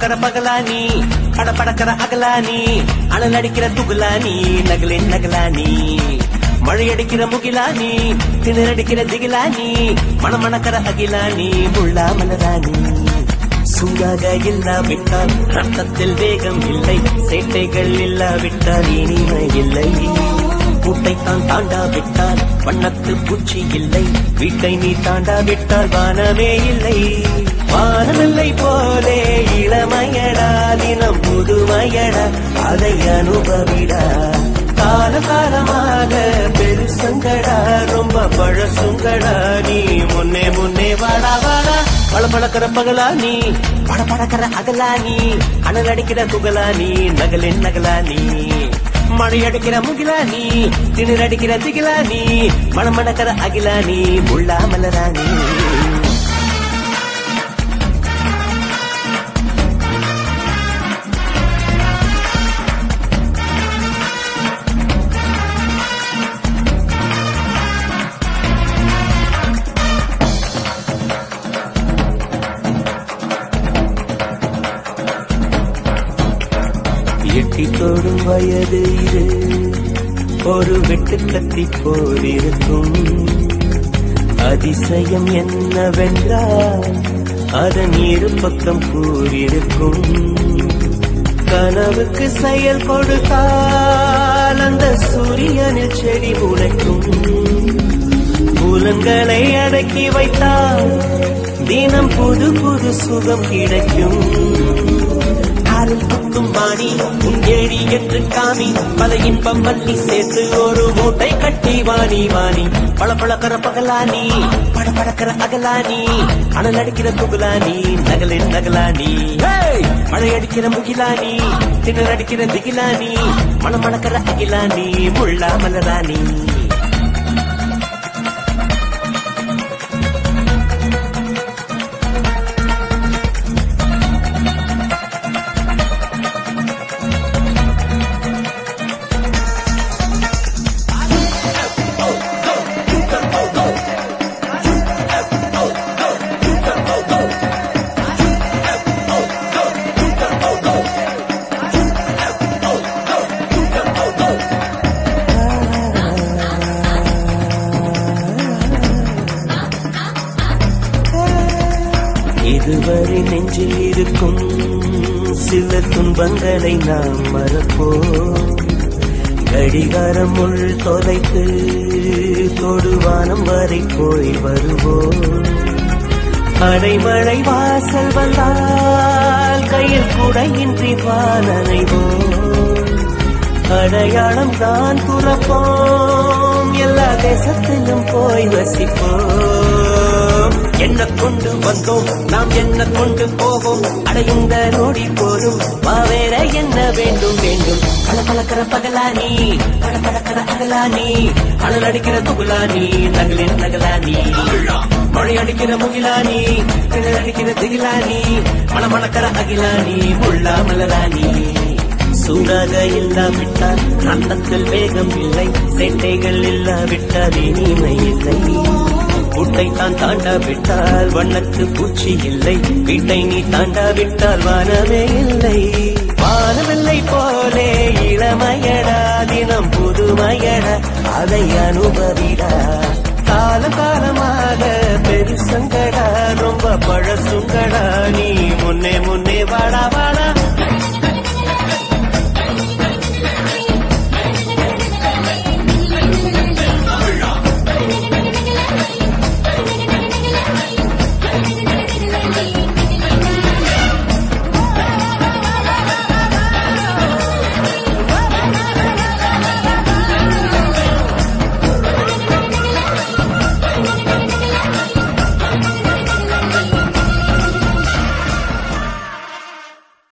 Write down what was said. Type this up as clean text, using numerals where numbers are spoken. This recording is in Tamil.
பழக்கிற பகலானி படபடக்கிற அகலானி அனல் அடிக்கிற துகுலானி நகலின் நகலானி மழையடிக்கிற முகிலானி திணறடிக்கிற திகிலானி மணமணக்கிற அகிலானி முள்ளா மலராணி சூடாக இல்லாவிட்டால் ரத்தத்தில் வேகம் இல்லை சேட்டைகள் இல்லாவிட்டால் இனிமை இல்லை கூட்டைத்தான் தாண்டாவிட்டால் வண்ணத்து பூச்சி இல்லை வீட்டை நீ தாண்டாவிட்டால் வானமே இல்லை வானமில்லை போலே இளமையடா தினம் புதுமையடா அதை அனுபவிடா கால காலமாக பெருசங்கடா ரொம்ப பழசுங்கடா நீ முன்னே முன்னே வாடா வாடா பழப்பழக்கிற பகலானி படபடக்கிற அகலானி அனல் அடிக்கிற துகலானி நகலின் நகலானி மழையடிக்கிற முகிலானி திணறடிக்கிற திகிலானி மணமணக்கிற அகிலானி முள்ளா மலராணி எட்டி தோடும் வயது இது ஒரு வெட்டு கத்தி போல் இருக்கும் அதிசயம் என்னவென்றால் அதன் இரு பக்கம் கூறியிருக்கும் கனவுக்கு செயல் கொடுத்தால் அந்த சூரியனில் செடி முளைக்கும் புலன்களை அடக்கி வைத்தால் தினம் புது புது சுகம் கிடைக்கும் குத்தும் வாணி ஏடி என்று காமி பல இன்பம் மல்லி சேர்த்து ஒரு மூட்டை கட்டி வாணி வாணி பழப்பழக்கிற பகலானி படபடக்கிற அகலானி அனல் அடிக்கிற துகுலானி நகலின் நகலானி மழையடிக்கிற முகிலானி திணறடிக்கிற திகிலானி மணமணக்கிற அகிலானி முள்ளா மலராணி இதுவரை நெஞ்சில் இருக்கும் சில துன்பங்களை நாம் மறப்போம் கடிகாரம் உள் தொலைத்து தொடுவானம் வரை போய் வருவோம் அடைமழை வாசல் வந்தால் கையில் குடையின்றி வானனைவோம் அடையாளம் தான் துறப்போம் எல்லா தேசத்திலும் போய் வசிப்போம் என்ன கொண்டு வந்தோம் நாம் என்ன கொண்டு போவோம் அடையுந்த நோடி போதும் வேற என்ன வேண்டும் வேண்டும் பழப்பழக்கிற பகலானி படபடக்கிற அகலானி அனல் அடிக்கிற துகுலானி நகலின் நகலானி மழை அடிக்கிற முகிலானி திணறடிக்கிற திகிலானி மணமணக்கிற அகிலானி முள்ளா மலராணி சூடாக இல்லாவிட்டால் ரத்தத்தில் வேகம் இல்லை சேட்டைகள் இல்லாவிட்டால் இனிமை இல்லை கூட்டை தான் தாண்டாவிட்டால் வண்ணத்து பூச்சி இல்லை வீட்டை நீ தாண்டாவிட்டால் வானமே இல்லை வானமில்லை போலே இளமையடா தினம் புதுமையடா அதை அனுபவிடா கால காலமாக பெருசங்கடா ரொம்ப பழசுங்கடா நீ முன்னே முன்னே வாடா வாடா